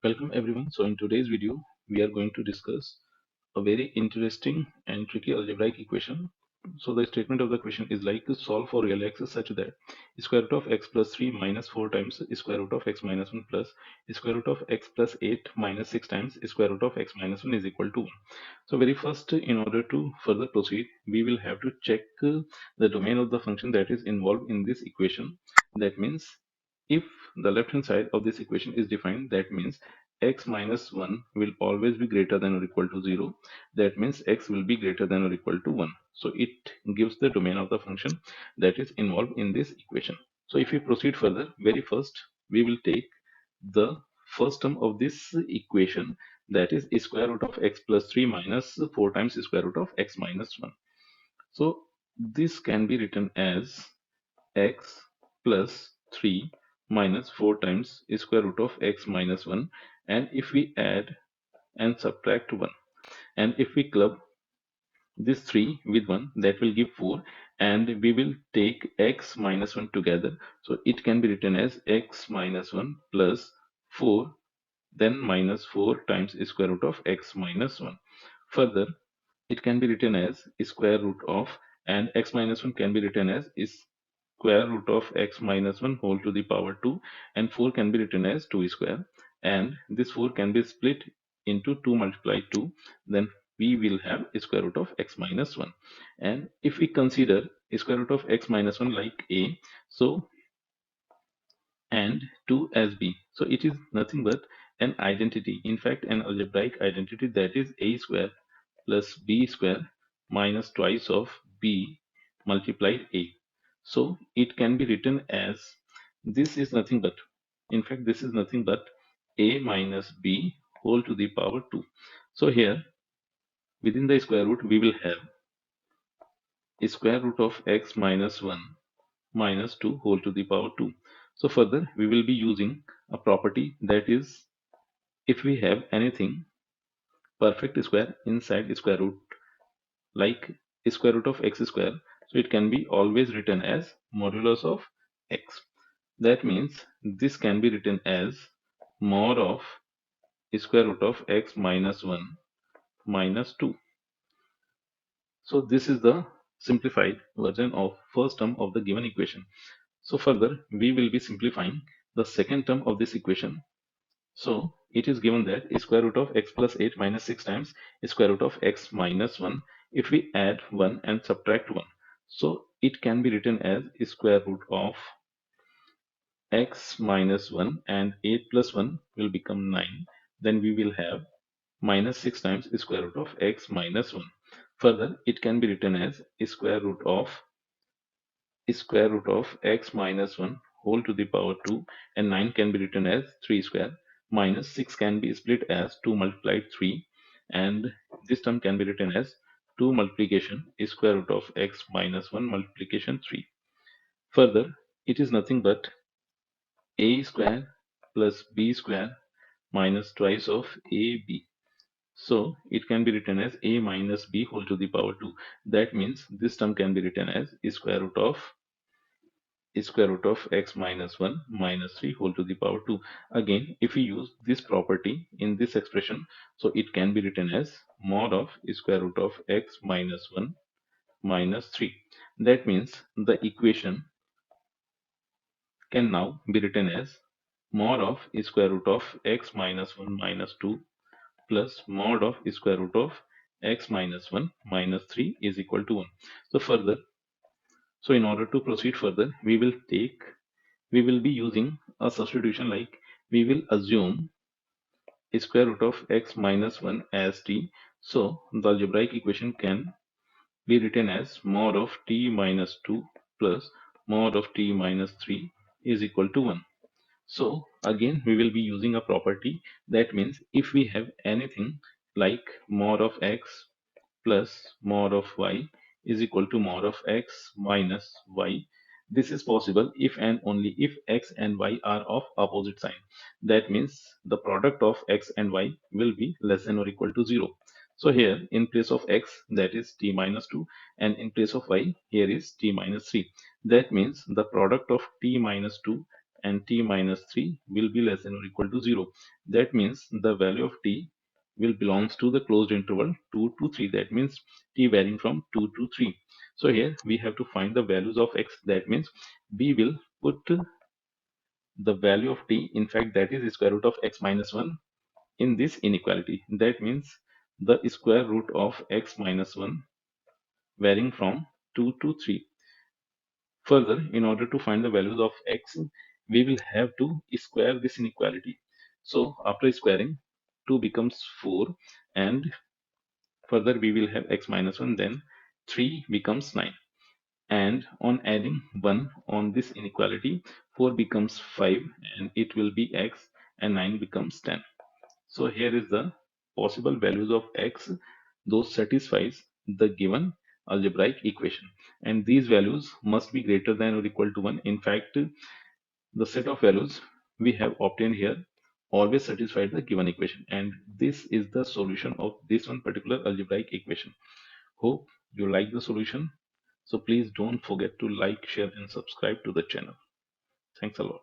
Welcome everyone. So in today's video, we are going to discuss a very interesting and tricky algebraic equation. So the statement of the question is like to solve for real x such that square root of x plus 3 minus 4 times square root of x minus 1 plus square root of x plus 8 minus 6 times square root of x minus 1 is equal to 1. So very first, in order to further proceed, we will have to check the domain of the function that is involved in this equation. That means if the left hand side of this equation is defined, that means x minus 1 will always be greater than or equal to 0. That means x will be greater than or equal to 1. So it gives the domain of the function that is involved in this equation. So if we proceed further, very first we will take the first term of this equation, that is square root of x plus 3 minus 4 times square root of x minus 1. So this can be written as x plus 3 minus 4 times square root of x minus 1, and if we add and subtract 1, and if we club this 3 with 1, that will give 4, and we will take x minus 1 together, so it can be written as x minus 1 plus 4, then minus 4 times square root of x minus 1. Further, it can be written as square root of, and x minus 1 can be written as square root of x minus 1 whole to the power 2, and 4 can be written as 2 square, and this 4 can be split into 2 multiplied 2, then we will have square root of x minus 1. And if we consider square root of x minus 1 like a, so and 2 as b, so it is nothing but an identity, in fact an algebraic identity, that is a square plus b square minus twice of b multiplied a. So it can be written as, this is nothing but, in fact this is nothing but a minus b whole to the power 2. So here within the square root we will have square root of x minus 1 minus 2 whole to the power 2. So further we will be using a property, that is if we have anything perfect square inside square root, like square root of x square, so it can be always written as modulus of x. That means this can be written as mod of square root of x minus 1 minus 2. So this is the simplified version of first term of the given equation. So further we will be simplifying the second term of this equation. So it is given that square root of x plus 8 minus 6 times square root of x minus 1, if we add 1 and subtract 1, so it can be written as square root of x minus 1, and 8 plus 1 will become 9. Then we will have minus 6 times square root of x minus 1. Further, it can be written as square root of x minus 1 whole to the power 2, and 9 can be written as 3 square, minus 6 can be split as 2 multiplied 3, and this term can be written as 2 multiplication square root of x minus 1 multiplication 3. Further, it is nothing but a square plus b square minus twice of ab. So it can be written as a minus b whole to the power 2. That means this term can be written as square root of x minus 1 minus 3 whole to the power 2. Again, if we use this property in this expression, so it can be written as mod of square root of x minus 1 minus 3. That means the equation can now be written as mod of square root of x minus 1 minus 2 plus mod of square root of x minus 1 minus 3 is equal to 1. So further, so in order to proceed further, we will be using a substitution, like we will assume square root of x minus 1 as t. So the algebraic equation can be written as mod of t minus 2 plus mod of t minus 3 is equal to 1. So again we will be using a property, that means if we have anything like mod of x plus mod of y is equal to mod of x minus y. This is possible if and only if x and y are of opposite sign. That means the product of x and y will be less than or equal to 0. So here in place of x, that is t minus 2, and in place of y, here is t minus 3. That means the product of t minus 2 and t minus 3 will be less than or equal to 0. That means the value of t will belongs to the closed interval 2 to 3. That means t varying from 2 to 3. So here we have to find the values of x. That means we will put the value of t, in fact that is square root of x minus 1, in this inequality. That means the square root of x minus 1 varying from 2 to 3. Further, in order to find the values of x, we will have to square this inequality. So after squaring, 2 becomes 4, and further we will have x minus 1, then 3 becomes 9. And on adding 1 on this inequality, 4 becomes 5 and it will be x, and 9 becomes 10. So here is the possible values of x, those satisfies the given algebraic equation, and these values must be greater than or equal to 1. In fact, the set of values we have obtained here always satisfied the given equation, and this is the solution of this one particular algebraic equation. Hope you like the solution. So please don't forget to like, share and subscribe to the channel. Thanks a lot.